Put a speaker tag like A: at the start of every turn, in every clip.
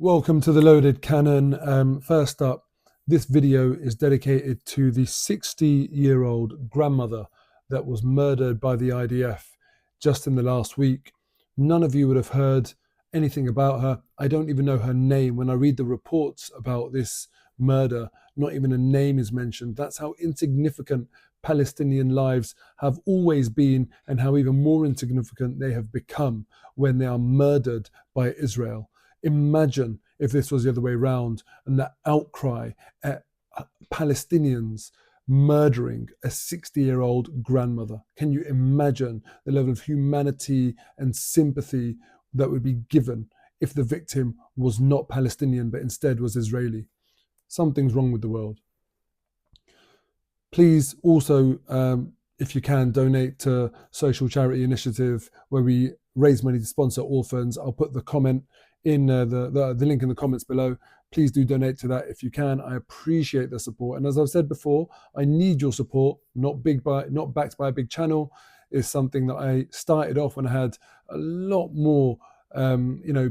A: Welcome to the Loaded Cannon. First up, this video is dedicated to the 60-year-old grandmother that was murdered by the IDF just in the last week. None of you would have heard anything about her. I don't even know her name. When I read the reports about this murder, not even a name is mentioned. That's how insignificant Palestinian lives have always been, and how even more insignificant they have become when they are murdered by Israel. Imagine if this was the other way around and the outcry at Palestinians murdering a 60-year-old grandmother. Can you imagine the level of humanity and sympathy that would be given if the victim was not Palestinian but instead was Israeli? Something's wrong with the world. Please also, if you can, donate to Social Charity Initiative, where we raise money to sponsor orphans. I'll put the comment in the link in the comments below. Please do donate to that if you can. I appreciate the support, and as I've said before, I need your support. Not backed by a big channel. Is something that I started off when I had a lot more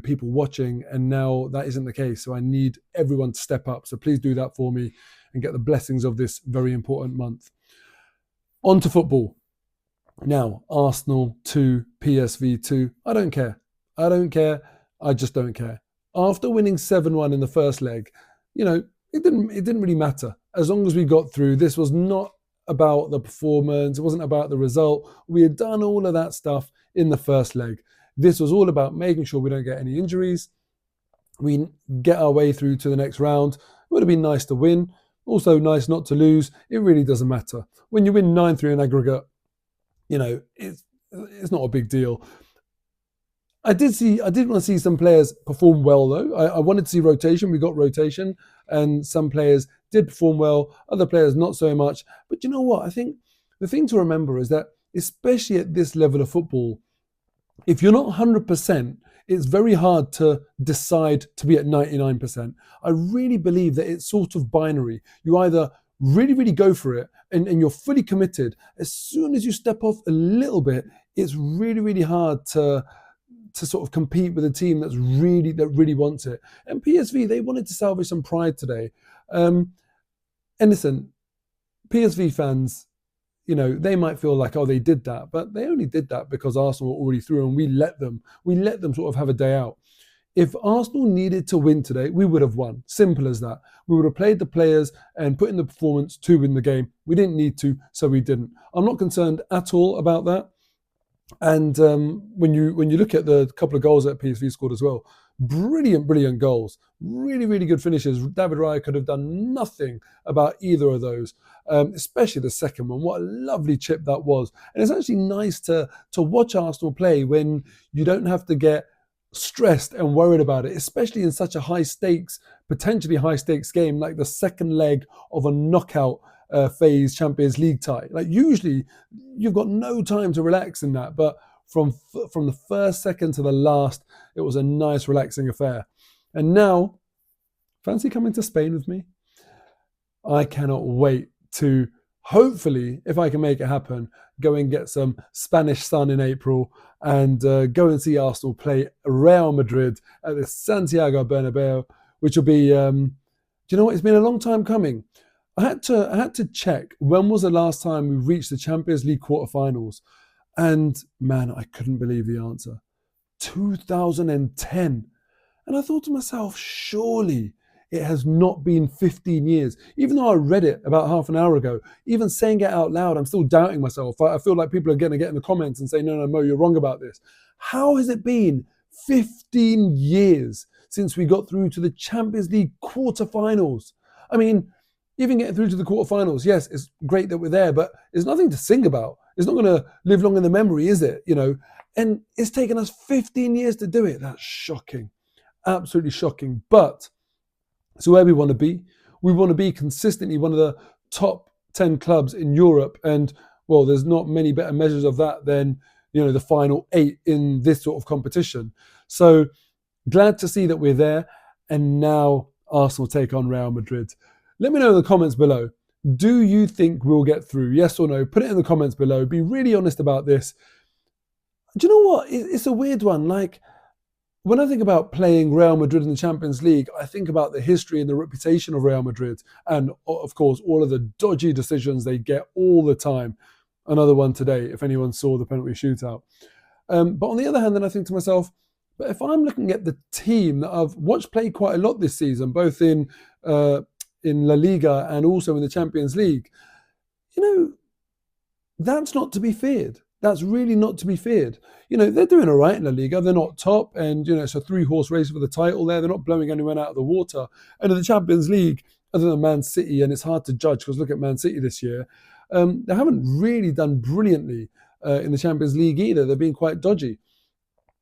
A: people watching, and now that isn't the case. So I need everyone to step up. So please do that for me and get the blessings of this very important month. On to football. Now, Arsenal 2, PSV 2. I don't care. I just don't care. After winning 7-1 in the first leg, it didn't really matter. As long as we got through, this was not about the performance. It wasn't about the result. We had done all of that stuff in the first leg. This was all about making sure we don't get any injuries. We get our way through to the next round. It would have been nice to win. Also nice not to lose. It really doesn't matter. When you win 9-3 in aggregate, it's not a big deal. I did want to see some players perform well, though. I wanted to see rotation. We got rotation, and some players did perform well. Other players not so much. But you know what? I think the thing to remember is that, especially at this level of football, if you're not 100%, it's very hard to decide to be at 99%. I really believe that it's sort of binary. You either really, really go for it and you're fully committed. As soon as you step off a little bit, it's really, really hard to sort of compete with a team that really wants it. And PSV, they wanted to salvage some pride today. And listen, PSV fans, they might feel like, oh, they did that, but they only did that because Arsenal were already through and we let them sort of have a day out. If Arsenal needed to win today, we would have won. Simple as that. We would have played the players and put in the performance to win the game. We didn't need to, so we didn't. I'm not concerned at all about that. And when you look at the couple of goals that PSV scored as well, brilliant goals, really good finishes. David Raya could have done nothing about either of those, especially the second one. What a lovely chip that was. And it's actually nice to watch Arsenal play when you don't have to get stressed and worried about it, especially in such a potentially high stakes game like the second leg of a knockout phase Champions League tie. Like, usually you've got no time to relax in that, but from the first second to the last, it was a nice relaxing affair. And now, fancy coming to Spain with me? I cannot wait to, hopefully, if I can make it happen, go and get some Spanish sun in April and go and see Arsenal play Real Madrid at the Santiago Bernabeu, which will be, do you know what? It's been a long time coming. I had to check when was the last time we reached the Champions League quarterfinals, and man, I couldn't believe the answer. 2010. And I thought to myself, surely it has not been 15 years. Even though I read it about half an hour ago, even saying it out loud, I'm still doubting myself. I feel like people are going to get in the comments and say, no, Mo, you're wrong about this. How has it been 15 years since we got through to the Champions League quarterfinals? I mean, even getting through to the quarterfinals, yes, it's great that we're there, but it's nothing to sing about. It's not going to live long in the memory, is it? And it's taken us 15 years to do it. That's shocking. Absolutely shocking. But it's where we want to be. We want to be consistently one of the top 10 clubs in Europe. And, well, there's not many better measures of that than, the final 8 in this sort of competition. So glad to see that we're there. And now Arsenal take on Real Madrid. Let me know in the comments below. Do you think we'll get through? Yes or no? Put it in the comments below. Be really honest about this. Do you know what? It's a weird one. Like, when I think about playing Real Madrid in the Champions League, I think about the history and the reputation of Real Madrid, and of course, all of the dodgy decisions they get all the time. Another one today, if anyone saw the penalty shootout. But on the other hand, then I think to myself, but if I'm looking at the team that I've watched play quite a lot this season, both in La Liga and also in the Champions League, you know, that's not to be feared. That's really not to be feared. They're doing all right in La Liga. They're not top, and it's a 3-horse race for the title there. They're not blowing anyone out of the water. And in the Champions League, other than Man City, and it's hard to judge because look at Man City this year, they haven't really done brilliantly in the Champions League either. They're being quite dodgy.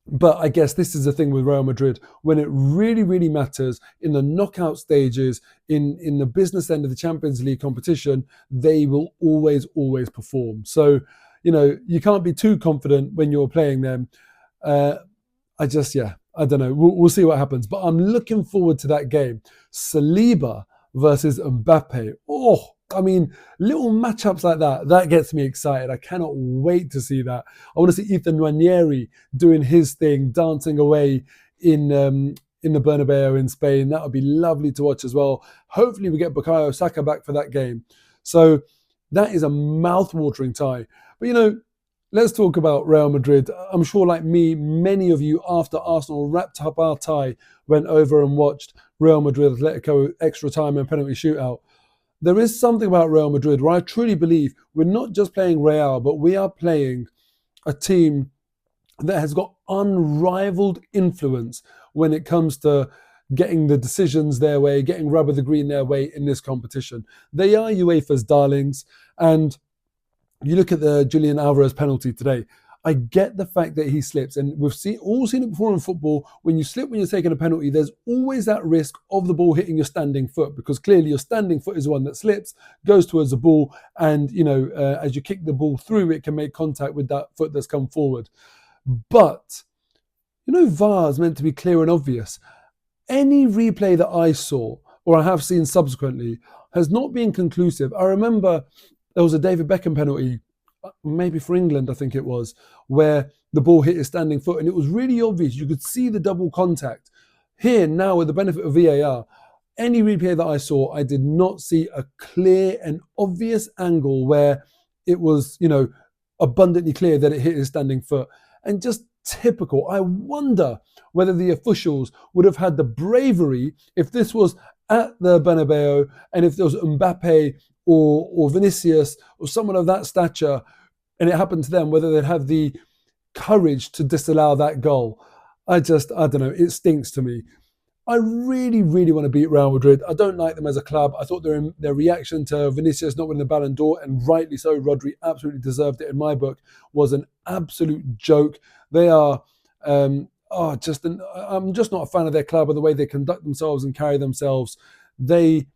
A: But I guess this is the thing with Real Madrid. When it really, really matters in the knockout stages, in the business end of the Champions League competition, they will always, always perform. So, you can't be too confident when you're playing them. I don't know. We'll see what happens. But I'm looking forward to that game. Saliba versus Mbappe. Oh, I mean, little matchups like that gets me excited. I cannot wait to see that. I want to see Ethan Nwaneri doing his thing, dancing away in the Bernabeu in Spain. That would be lovely to watch as well. Hopefully we get Bukayo Saka back for that game. So that is a mouth-watering tie. But, let's talk about Real Madrid. I'm sure, like me, many of you, after Arsenal wrapped up our tie, went over and watched Real Madrid Atletico extra time and penalty shootout. There is something about Real Madrid where I truly believe we're not just playing Real, but we are playing a team that has got unrivaled influence when it comes to getting the decisions their way, getting rubber the green their way in this competition. They are UEFA's darlings, and you look at the Julian Alvarez penalty today. I get the fact that he slips, and we've all seen it before in football. When you slip when you're taking a penalty, there's always that risk of the ball hitting your standing foot, because clearly your standing foot is the one that slips, goes towards the ball, and as you kick the ball through, it can make contact with that foot that's come forward. But VAR is meant to be clear and obvious. Any replay that I saw, or I have seen subsequently, has not been conclusive. I remember there was a David Beckham penalty, maybe for England, I think it was, where the ball hit his standing foot, and it was really obvious. You could see the double contact. Here, now, with the benefit of VAR, any replay that I saw, I did not see a clear and obvious angle where it was, abundantly clear that it hit his standing foot. And just typical. I wonder whether the officials would have had the bravery if this was at the Bernabeu, and if there was Mbappe or Vinicius or someone of that stature, and it happened to them, whether they'd have the courage to disallow that goal. I don't know. It stinks to me. I really, really want to beat Real Madrid. I don't like them as a club. I thought their reaction to Vinicius not winning the Ballon d'Or, and rightly so, Rodri absolutely deserved it in my book, was an absolute joke. They are I'm just not a fan of their club or the way they conduct themselves and carry themselves. They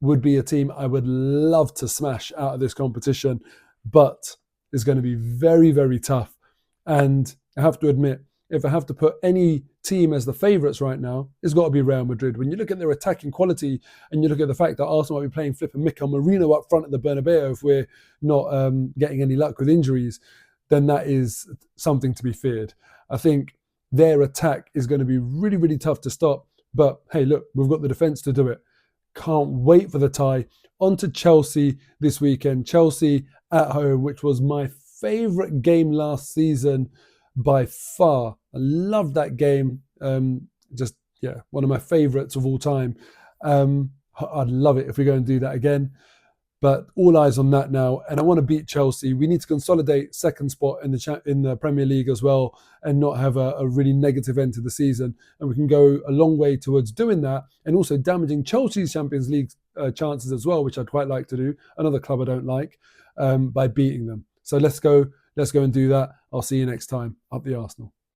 A: would be a team I would love to smash out of this competition, but it's going to be very, very tough. And I have to admit, if I have to put any team as the favourites right now, it's got to be Real Madrid. When you look at their attacking quality, and you look at the fact that Arsenal might be playing Flip and Mikel Merino up front at the Bernabeu if we're not getting any luck with injuries, then that is something to be feared. I think their attack is going to be really, really tough to stop. But hey, look, we've got the defence to do it. Can't wait for the tie. On to Chelsea this weekend. Chelsea at home, which was my favourite game last season by far. I love that game. One of my favourites of all time. I'd love it if we go and do that again. But all eyes on that now, and I want to beat Chelsea. We need to consolidate second spot in the Premier League as well, and not have a really negative end to the season. And we can go a long way towards doing that, and also damaging Chelsea's Champions League chances as well, which I'd quite like to do. Another club I don't like, by beating them. So let's go and do that. I'll see you next time. Up the Arsenal.